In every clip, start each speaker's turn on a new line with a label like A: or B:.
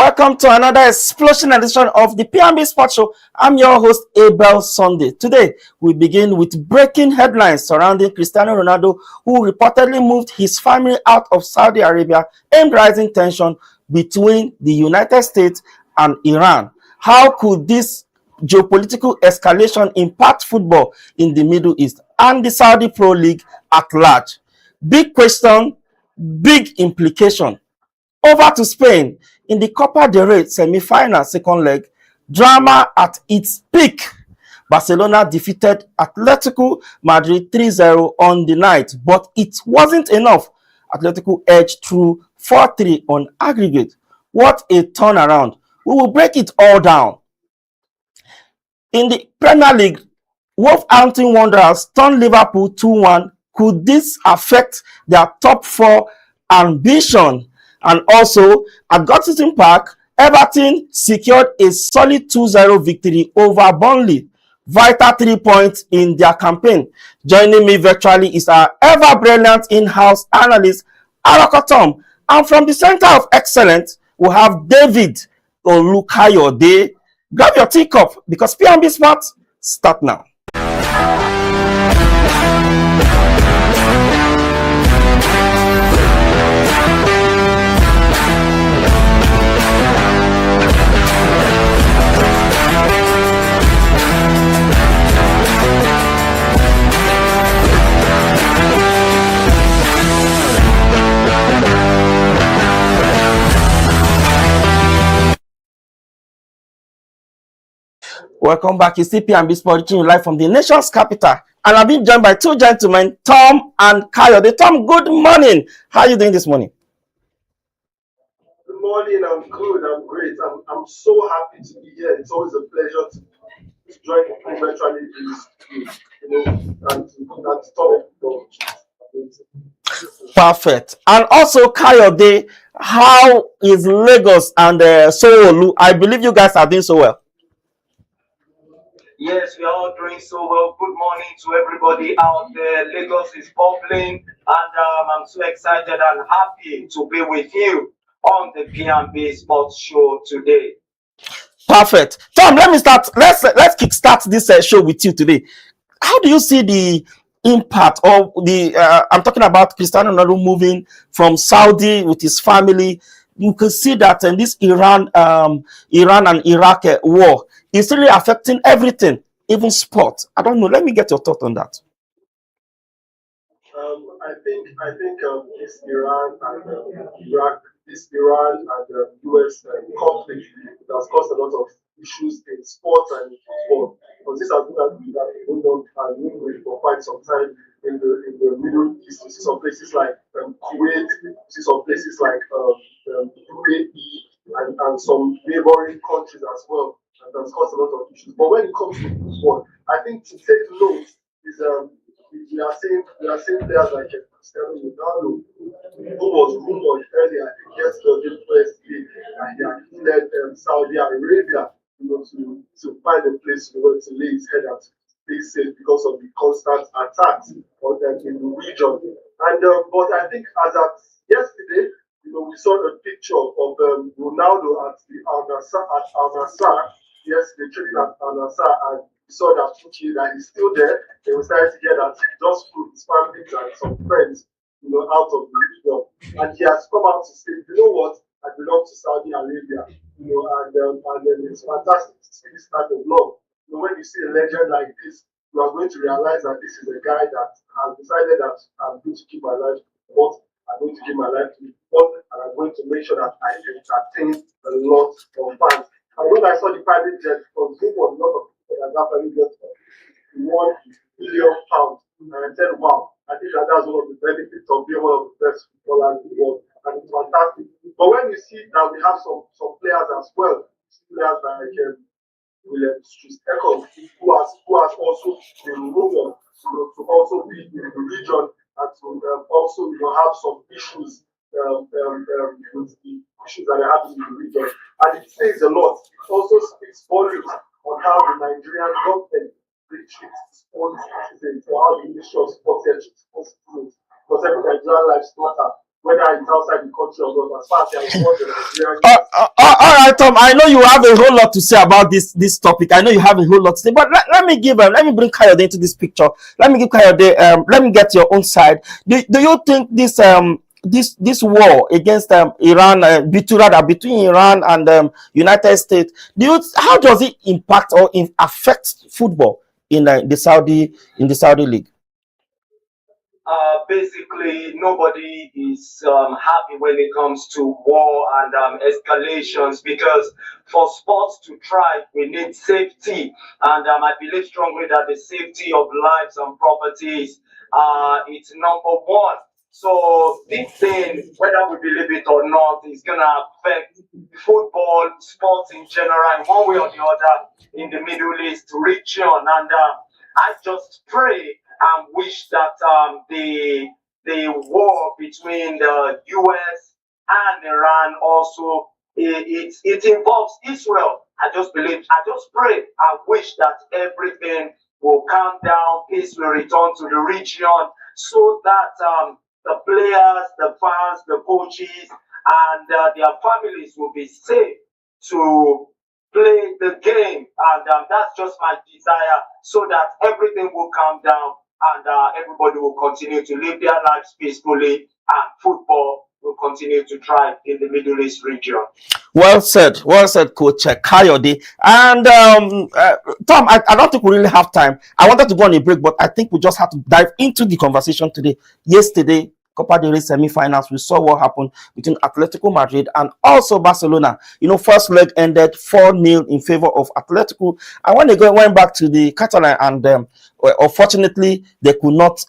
A: Welcome to another explosion edition of the P&B Sports Show. I'm your host, Abel Sunday. Today, we begin with breaking headlines surrounding Cristiano Ronaldo, who reportedly moved his family out of Saudi Arabia amid rising tension between the United States and Iran. How could this geopolitical escalation impact football in the Middle East and the Saudi Pro League at large? Big question, big implication. Over to Spain. In the Copa del Rey semi-final second leg, drama at its peak. Barcelona defeated Atletico Madrid 3-0 on the night, but it wasn't enough. Atletico edged through 4-3 on aggregate. What a turnaround. We will break it all down. In the Premier League, Wolverhampton Wanderers turned Liverpool 2-1. Could this affect their top four ambition? And also, at Goodison Park, Everton secured a solid 2-0 victory over Burnley. Vital 3 points in their campaign. Joining me virtually is our ever-brilliant in-house analyst, Aroko Tom. And from the Center of Excellence, we have David Olukayode. Grab your teacup because P&B Sports start now. Welcome back. It's P&B Sports reaching you live from the nation's capital. And I've been joined by two gentlemen, Tom and Kayode. Tom, good morning. How are you doing this morning?
B: Good morning. I'm good. I'm great. I'm so happy to be here. It's always a pleasure to join you virtually and to talk.
A: Perfect. And also, Kayode, how is Lagos and Sowolu? I believe you guys are doing so well.
C: Yes, we are all doing so well. Good morning to everybody out there. Lagos is bubbling, and I'm so excited and happy to be with you on the P&B Sports Show today.
A: Perfect. Tom, let me start. Let's kickstart this show with you today. How do you see the impact of the? I'm talking about Cristiano Ronaldo moving from Saudi with his family. You can see that in this Iran and Iraq war, it's really affecting everything, even sport. I don't know. Let me get your thought on that.
B: I think this Iran and Iraq, this Iran and U.S. conflict has caused a lot of issues in sports and football. Because this has been going on for quite some time in the Middle East. You see some places like Kuwait, you see some places like UAE and some neighboring countries as well. And that's caused a lot of issues. But when it comes to football, I think to take note is we are seeing players like Cristiano Ronaldo, who was rumored earlier yesterday and he had fled Saudi Arabia, to find a place to lay his head and stay safe because of the constant attacks on them in the region. And but I think as at yesterday, we saw a picture of Ronaldo at the Al Nassr. Yes, they training at Al Nassr, and we saw that that he's still there. They were starting to get that he just flew his family and some friends, out of the region. And he has come out to say, you know what, I belong to Saudi Arabia, and it's fantastic to see this type of love. When you see a legend like this, you are going to realize that this is a guy that has decided that I'm going to keep my life to I'm going to give my life to God, and I'm going to make sure that I entertain a lot of fans. And when I saw the private jet, because there was a lot of people that got private jet for £1 billion. And I said, wow, I think that's one of the benefits of being one of the best footballers in the world. And it's fantastic. But when you see that we have some players as well, players like William Stristekov, who has also been rumored to also be in the region and to also have some issues with the issues that are happening in the region. And it says a lot. It also speaks volumes on how the Nigerian government treats sports citizens, or how the Ministry of Sports treats sports citizens. Because every Nigerian lives matter. whether it's outside the country or not, as far as they are involved in Nigerian.
A: All right, Tom. I know you have a whole lot to say about this topic. I know you have a whole lot to say, but let me bring Kayode into this picture. Let me give Kayode. Let me get your own side. Do you think this war against Iran, between Iran and United States, how does it impact or affect football in the Saudi league?
C: Basically, nobody is happy when it comes to war and escalations, because for sports to thrive, we need safety. And I believe strongly that the safety of lives and properties it's number one. So this thing, whether we believe it or not, is going to affect football, sports in general, in one way or the other in the Middle East region. And I just pray and wish that the war between the U.S. and Iran also it involves Israel. I just pray, I wish that everything will calm down, peace will return to the region, so that the players, the fans, the coaches, and their families will be safe to play the game. And that's just my desire, so that everything will calm down and everybody will continue to live their lives peacefully, and football will continue to thrive in the Middle East region.
A: Well said, Coach Kayode. And Tom, I don't think we really have time. I wanted to go on a break, but I think we just have to dive into the conversation today. Yesterday, Copa del Rey semi-finals, we saw what happened between Atletico Madrid and also Barcelona. First leg ended 4-0 in favor of Atletico. And when they went back to the Catalan, and unfortunately, they could not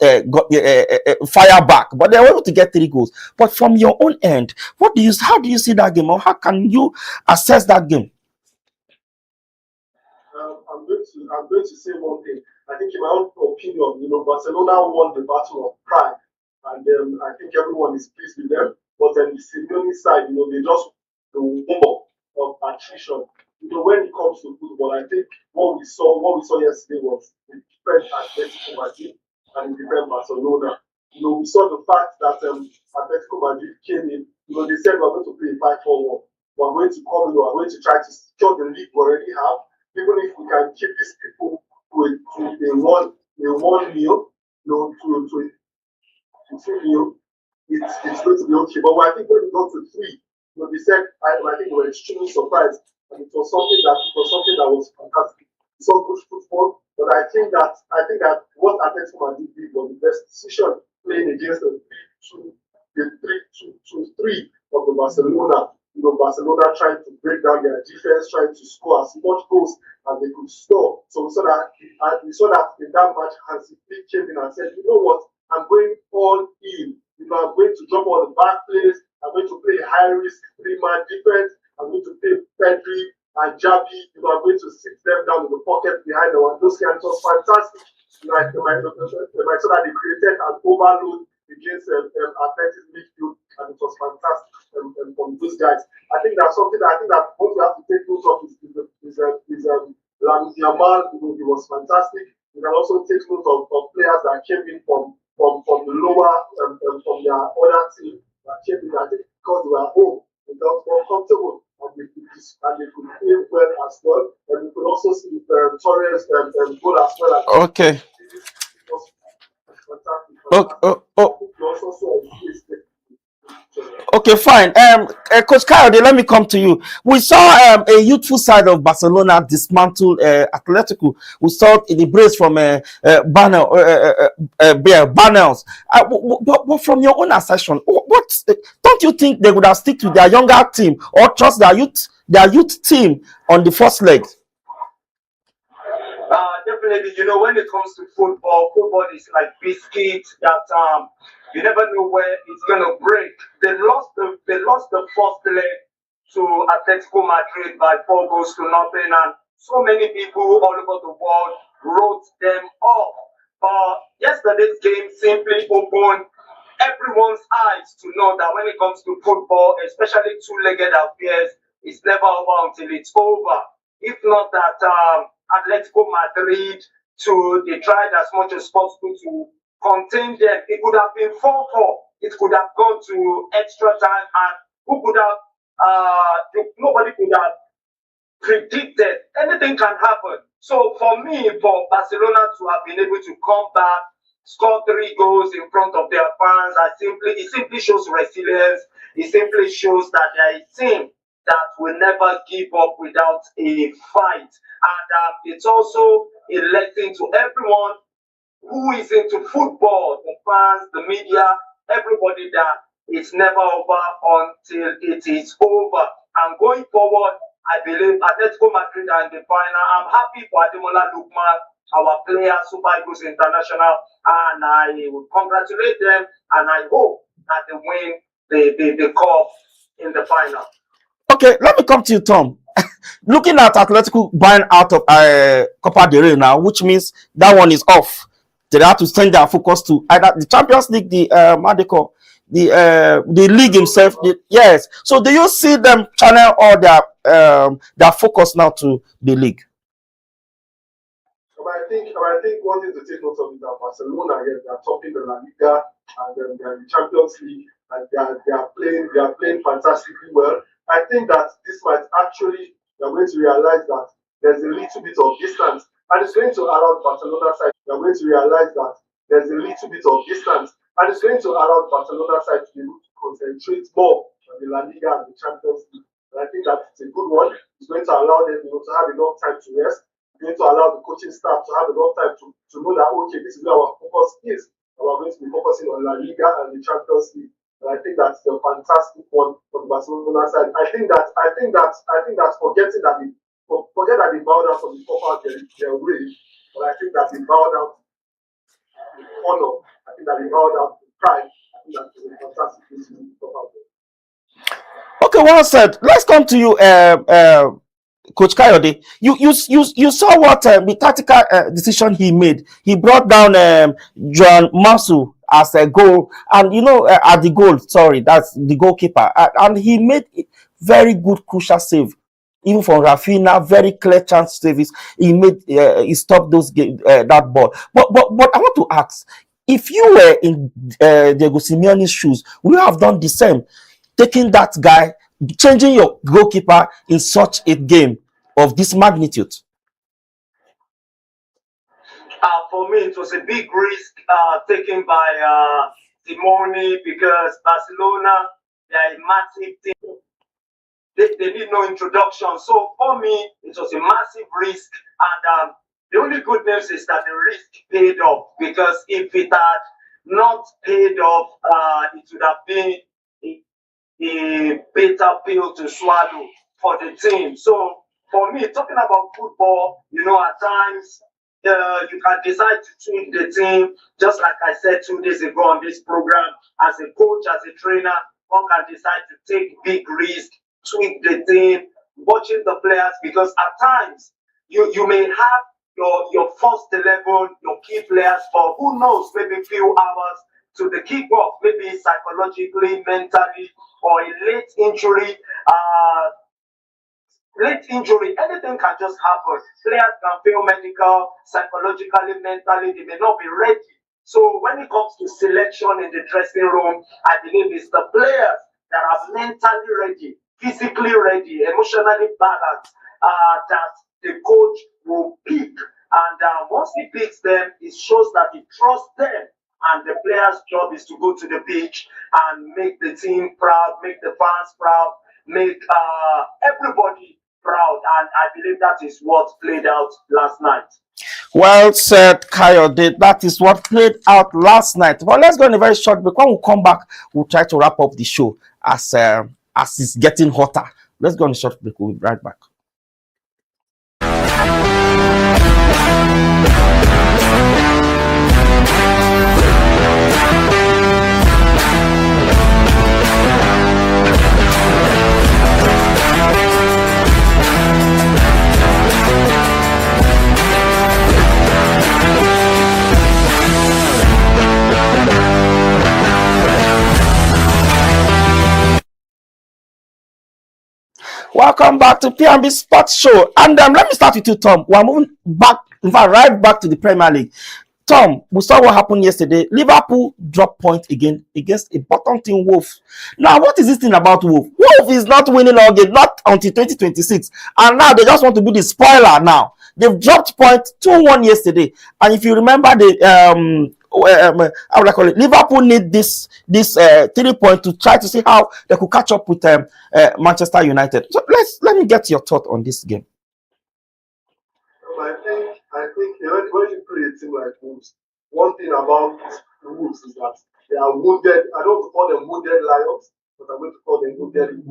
A: fire back, but they were able to get 3 goals. But from your own end, how do you see that game, or how can you assess that game?
B: I'm going to say one thing. I think, in my own opinion, Barcelona won the battle of pride. And I think everyone is pleased with them. But then the Simeone side, they just the war of attrition. When it comes to football, I think what we saw yesterday was the different Atletico Madrid and the different Barcelona. We saw the fact that Atletico Madrid came in. They said we're going to play a 5-4-1. We're going to come in. We're going to try to secure the league we already have. Even if we can keep these people to a 1-0, it's going to be okay. But I think when we got to 3, they said I think they were extremely surprised, and it was something that was fantastic. So good football, but I think that what Atletico Madrid did was the best decision, playing against the 3-2-3 of the Barcelona. Barcelona trying to break down their defense, trying to score as much goals as they could score. So we saw that in that match, Hansi Flick came in and said, you know what, I'm going all in. I'm going to drop all the back plays. I'm going to play high-risk 3-man defense. I'm going to play Pedri and Javi. I'm going to sit them down in the pocket behind the one. Those guys was fantastic. They might so that they created an overload against Atleti's midfield, and it was fantastic from those guys. I think that what we have to take note of is Lamine Yamal. He was fantastic. We can also take note of players that came in from the lower from their other team that came in. I think because they were home, they felt more comfortable, and they could play well as well. And we could also see Torres goal as well.
A: Okay.
B: It was fantastic. We also saw
A: Okay, fine. Coach Kayode, let me come to you. We saw a youthful side of Barcelona dismantle Atletico. We saw the brace from Barnels. But from your own assertion, don't you think they would have stick to their younger team or trust their youth team on the first leg?
C: Definitely, when it comes to football is like biscuits that you never know where it's gonna break. They lost the first leg to Atletico Madrid by 4 goals to nothing, and so many people all over the world wrote them off. But yesterday's game simply opened everyone's eyes to know that when it comes to football, especially 2-legged affairs, it's never over until it's over. If not that Atletico Madrid, they tried as much as possible to contain them. It could have been 4-4 it could have gone to extra time, and who could have, nobody could have predicted. Anything can happen. So for me, for Barcelona to have been able to come back, score 3 goals in front of their fans, it simply shows resilience. It simply shows that they are a team that will never give up without a fight. And it's also a lesson to everyone who is into football, the fans, the media, everybody, that it's never over until it is over. And going forward, I believe Atletico Madrid are in the final. I'm happy for Ademola Lookman, our player, Super Eagles International, and I will congratulate them, and I hope that they win the cup in the final.
A: Okay, let me come to you, Tom. Looking at Atletico buying out of Copa del Rey now, which means that one is off. They have to send their focus to either the Champions League, the league himself. Yes. So do you see them channel all their focus now to the league?
B: I think one thing to take note of is that Barcelona, yes, they are topping the La Liga, and then they are in the Champions League, and they are playing fantastically well. I think that this might actually, they're going to realize that there's a little bit of distance, and it's going to allow Barcelona side. They're going to realize that there's a little bit of distance, and it's going to allow Barcelona side to be able to concentrate more on the La Liga and the Champions League. And I think that's a good one. It's going to allow them, to have enough time to rest. It's going to allow the coaching staff to have enough time to know that, okay, this is where our focus is. And we're going to be focusing on La Liga and the Champions League. And I think that's a fantastic one for the Barcelona side. I think that forget that they bowed out from the Copa del Rey, but I think that they bowed out with honor. I think that they bowed out with pride. I think that's a fantastic thing to do.
A: Okay, well said. Let's come to you, Coach Kayode. You saw what the tactical decision he made. He brought down Joan Masu as a goal, and at the goal. Sorry, that's the goalkeeper, and he made very good crucial save. Even from Rafinha, very clear chance saves. He stopped that ball. But I want to ask, if you were in Diego Simeone's shoes, would you have done the same? Taking that guy, changing your goalkeeper in such a game of this magnitude?
C: For me, it was a big risk taken by Simone, because Barcelona, they are a massive team. They need no introduction. So for me, it was a massive risk. And the only good news is that the risk paid off, because if it had not paid off, it would have been a bitter pill to swallow for the team. So for me, talking about football, at times you can decide to tweak the team, just like I said 2 days ago on this program. As a coach, as a trainer, one can decide to take big risks, tweak the team, watching the players, because at times you may have your first 11, your key players, for who knows, maybe a few hours to the kickoff, maybe psychologically, mentally, or a late injury. Anything can just happen. Players can fail medical, psychologically, mentally, they may not be ready. So when it comes to selection in the dressing room, I believe it's the players that are mentally ready, physically ready, emotionally balanced, that the coach will pick. And once he picks them, it shows that he trusts them. And the player's job is to go to the pitch and make the team proud, make the fans proud, make everybody proud. And I believe that is what played out last night.
A: Well said, Kayode. That is what played out last night. Well, let's go in a very short break. When we come back, we'll try to wrap up the show as it's getting hotter. Let's go on a short break. We'll be right back. Welcome back to P&B Sports Show. And let me start with you, Tom. We're moving back, in fact, right back to the Premier League. Tom, we saw what happened yesterday. Liverpool dropped point again against a bottom team Wolves. Now, what is this thing about Wolves? Wolves is not winning all game, not until 2026. And now they just want to be the spoiler now. They've dropped point 2-1 yesterday. And if you remember how would I call it? Liverpool need this 3 points to try to see how they could catch up with Manchester United. So let me get your thought on this game.
B: I think when you play a team like Wolves, one thing about the Wolves is that they are wounded. I don't want to call them wounded lions, but I'm going to call them wounded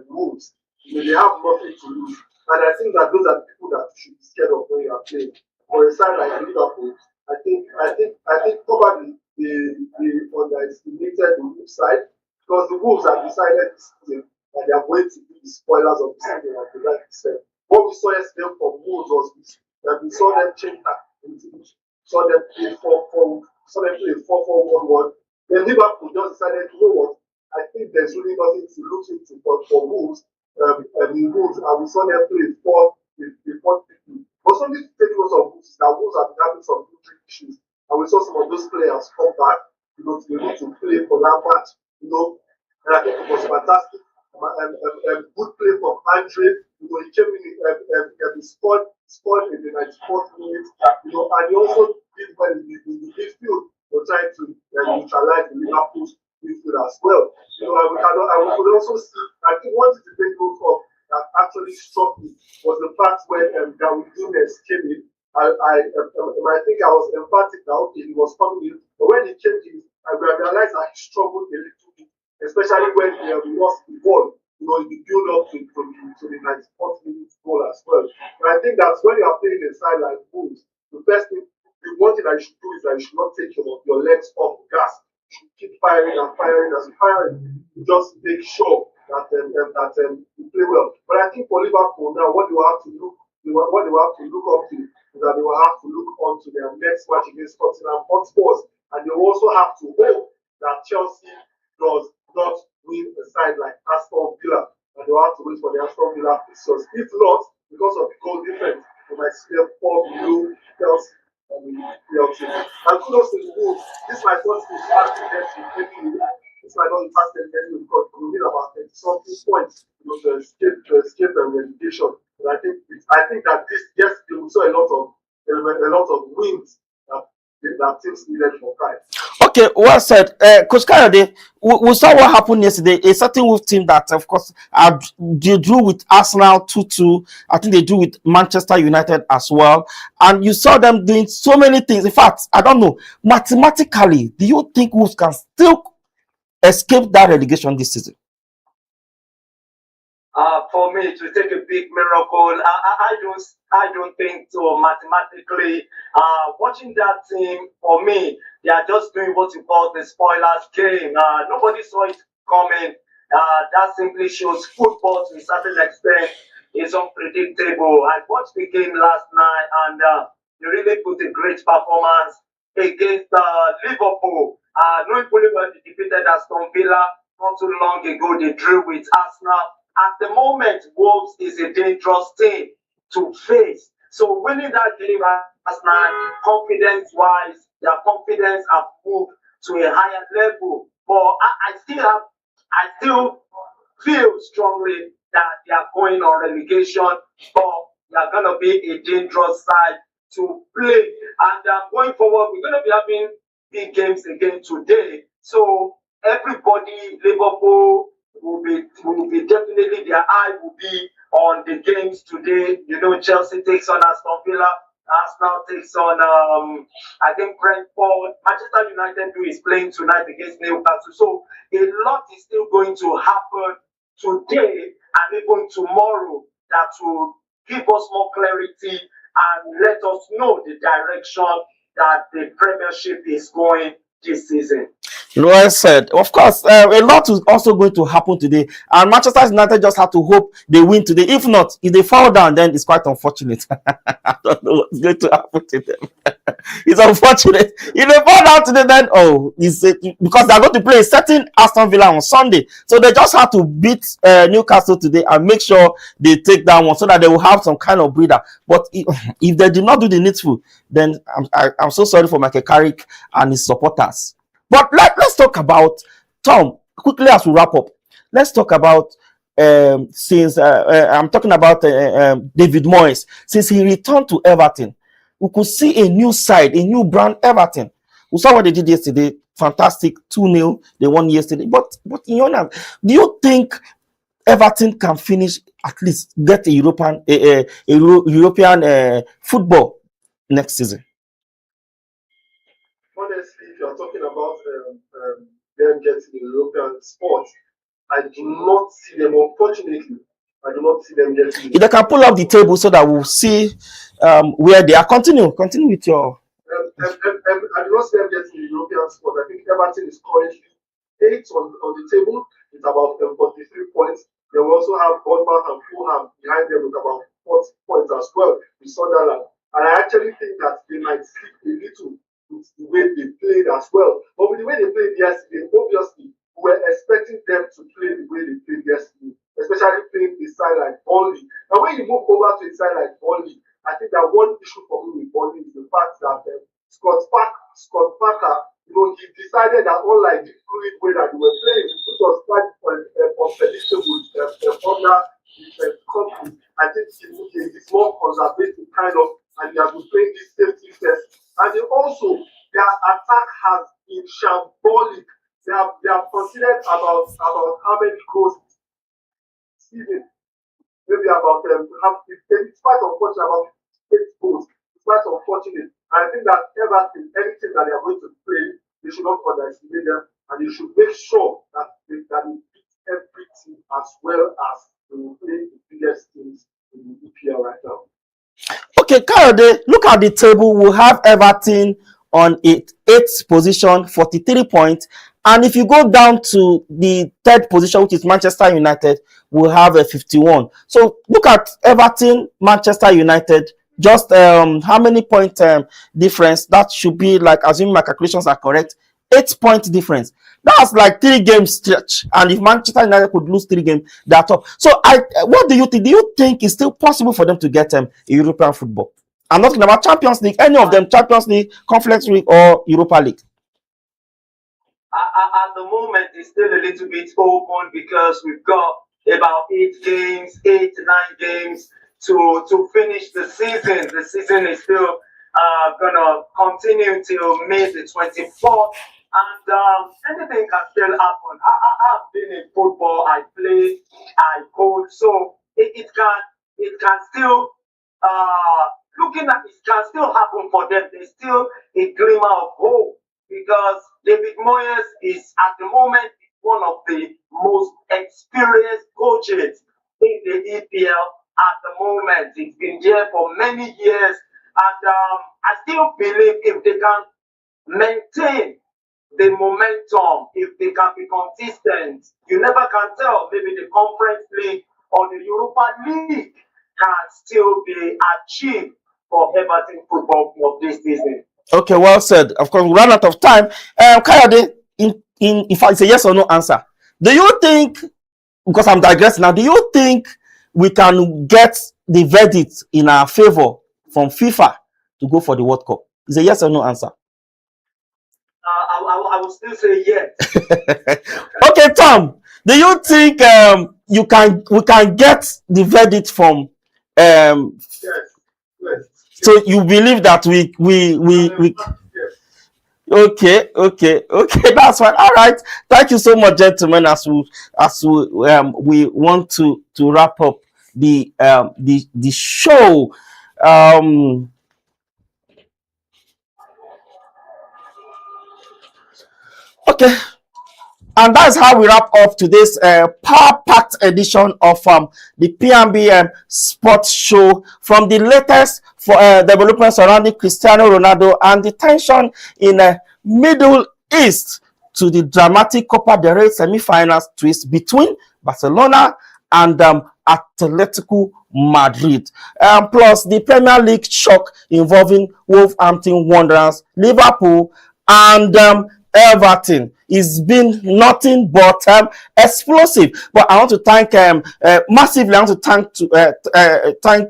B: wolves. They have nothing to lose. And I think that those are the people that should be scared of when you are playing. For a side like Liverpool, I think probably they underestimated the Wolves side because the Wolves have decided this season that they are going to be the spoilers of the season, like they like to say. What we saw yesterday from Wolves was this. That we saw them change that saw them play 4-4-1-1. Then Liverpool just decided, you know what? I think there's really nothing to look into, but for Wolves, and we saw them play 4-3. But something to take note of Wolves is that Wolves have been having some injury issues, and we saw some of those players come back, to be able to play for that match, and I think it was fantastic. Good play from Andre. He came in and scored in the 94th minute. And he also did well in the midfield, trying to neutralize the Liverpool's midfield as well. I could also see. I think one thing to take note of that actually struck me was the fact when Darwin Nunes came in. I think I was emphatic that okay, he was coming in, but when he came in, I realized that he struggled a little bit, especially when he lost the ball. The build up to the 94th minute goal as well. And I think that when you are playing a side like Wolves, the one thing that you should do is that you should not take your legs off the gas. You should keep firing and firing and firing. Just make sure that you play well. But I think for Liverpool now, what they will have to look up to is that they will have to look on to their next match against Tottenham Hotspur, and they will also have to hope that Chelsea does not win a side like Aston Villa, and they'll have to wait for the Aston Villa fixtures. If not, because of the goal difference, they might still fall below Chelsea and the Chelsea. And kudos to the Wolves. This might not impact them in any way. This might not impact them in any way because we need about 30-something points to escape the relegation. And I think that yesterday we saw a lot of wins that teams needed for pride.
A: Okay, well said. Coach Kayode, we saw what happened yesterday. A certain Wolves team that, of course, they drew with Arsenal 2-2. I think they drew with Manchester United as well. And you saw them doing so many things. In fact, I don't know, mathematically, do you think Wolves can still escape that relegation this season?
C: For me, to take a big miracle, I don't think so. Mathematically, watching that team, for me, they are just doing what you call the spoilers game. Nobody saw it coming. That simply shows football to a certain extent is unpredictable. I watched the game last night, and they really put a great performance against Liverpool. Knowing fully well they defeated Aston Villa not too long ago, they drew with Arsenal. At the moment, Wolves is a dangerous team to face. So winning that game last night, confidence-wise, their confidence have moved to a higher level. But I still feel strongly that they are going on relegation, but they are going to be a dangerous side to play. And going forward, we're going to be having big games again today. So everybody, Liverpool, will be definitely, their eye will be on the games today. Chelsea takes on Aston Villa, Arsenal takes on I think Brentford, Manchester United is playing tonight against Newcastle. So a lot is still going to happen today and even tomorrow that will give us more clarity and let us know the direction that the Premiership is going this season.
A: Well said. Of course, a lot is also going to happen today, and Manchester United just have to hope they win today. If not, if they fall down, then it's quite unfortunate. I don't know what's going to happen to them. It's unfortunate. If they found out today, then because they're going to play a certain Aston Villa on Sunday, so they just have to beat Newcastle today and make sure they take that one so that they will have some kind of breather. But if they did not do the needful, then I'm so sorry for Michael Carrick and his supporters. But let's talk about Tom quickly as we wrap up. Let's talk about since I'm talking about David Moyes. Since he returned to Everton, we could see a new side, a new brand Everton. We saw what they did yesterday. Fantastic 2-0. They won yesterday. But in your name, do you think Everton can finish, at least get a European football next season?
B: Honestly, if you're talking about them getting the European sports, I do not see them, unfortunately. I do not see them getting.
A: If they can pull up the table so that we'll see where they are. Continue with your.
B: I do not see them getting the European sport. I think Everton is currently 8th on the table. It's about 43 points. They will also have Bournemouth and Fulham behind them with about 40 points as well with Sunderland. And I actually think that they might slip a little with the way they played as well. But with the way they played yesterday, obviously, we were expecting them to play the way they played yesterday, especially playing a side like Burnley. Now, when you move over to a side like Burnley, I think that one issue for me with Burnley is the fact that Scott Parker, he decided that unlike the fluid way that they were playing, which was quite unpredictable under the company, I think it's more conservative kind of, and they have been playing this safety test. And they also, their attack has been shambolic. They have considered about how many goals season. Maybe about it's quite unfortunate about 8 goals. It's quite unfortunate. And I think that anything that they are going to play, they should not underestimate them, and they should make sure that they beat every team as well as they will play the biggest teams in the EPL right now.
A: Okay, Kayode, look at the table. We have Everton on 8th position, 43 points. And if you go down to the 3rd position, which is Manchester United, we'll have a 51. So look at Everton, Manchester United, just how many point difference? That should be, like, assuming my calculations are correct, 8-point difference. That's like 3 games stretch. And if Manchester United could lose 3 games, they're top. So what do you think? Do you think it's still possible for them to get European football? I'm not talking about Champions League, any of them, Champions League, Conference League, or Europa League.
C: At the moment, it's still a little bit open because we've got about 8 to 9 games to finish the season. The season is still gonna continue till May the 24th, and anything can still happen. I've been in football. I play, I coach, so it can still it can still happen for them. There's still a glimmer of hope, because David Moyes is at the moment one of the most experienced coaches in the EPL at the moment. He's been there for many years, and I still believe if they can maintain the momentum, if they can be consistent, you never can tell. Maybe the Conference League or the Europa League can still be achieved for Everton Football Club this season.
A: Okay, well said. Of course, we ran out of time. Kayode, in fact, it's a yes or no answer. Do you think, because I'm digressing now, do you think we can get the verdict in our favor from FIFA to go for the World Cup? It's a yes or no answer.
C: I will still say yes.
A: Okay, Tom, do you think we can get the verdict from
B: Yes.
A: so you believe that we okay, that's fine. All right, thank you so much, gentlemen, as we want to wrap up the show. Okay, and that's how we wrap up today's power-packed edition of the P&B Sports Show, from the latest developments surrounding Cristiano Ronaldo and the tension in Middle East to the dramatic Copa del Rey semi-finals twist between Barcelona and Atletico Madrid. Plus the Premier League shock involving Wolverhampton Wanderers, Liverpool, and Everton. It's been nothing but explosive. But I want to thank massively. I want to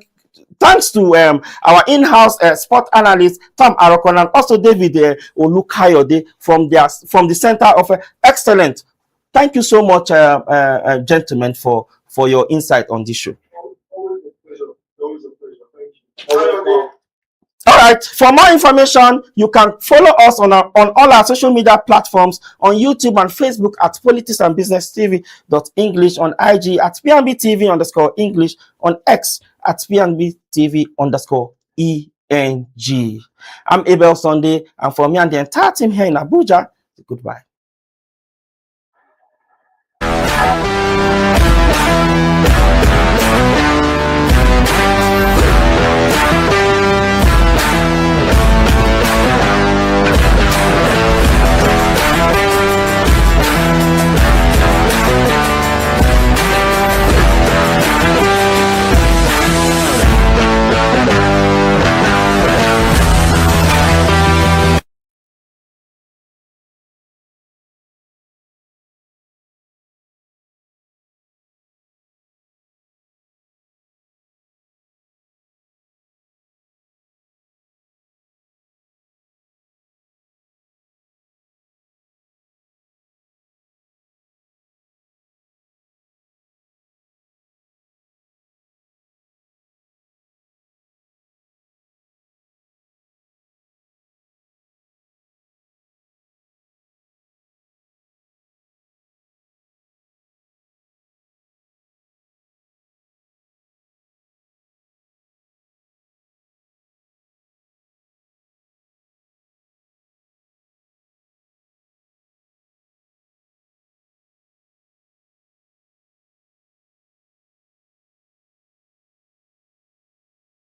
A: thanks to our in-house sport analyst Tom Arokon, and also David Olukayode from the Center of Excellence. Thank you so much, gentlemen, for your insight on this show.
B: Always a pleasure. Always a pleasure. Thank you.
A: All right. For more information, you can follow us on all our social media platforms, on YouTube and Facebook at Politics and Business TV.English, on IG at PNBTV_English, on X at PNBTV_ENG. I'm Abel Sunday, and for me and the entire team here in Abuja, goodbye.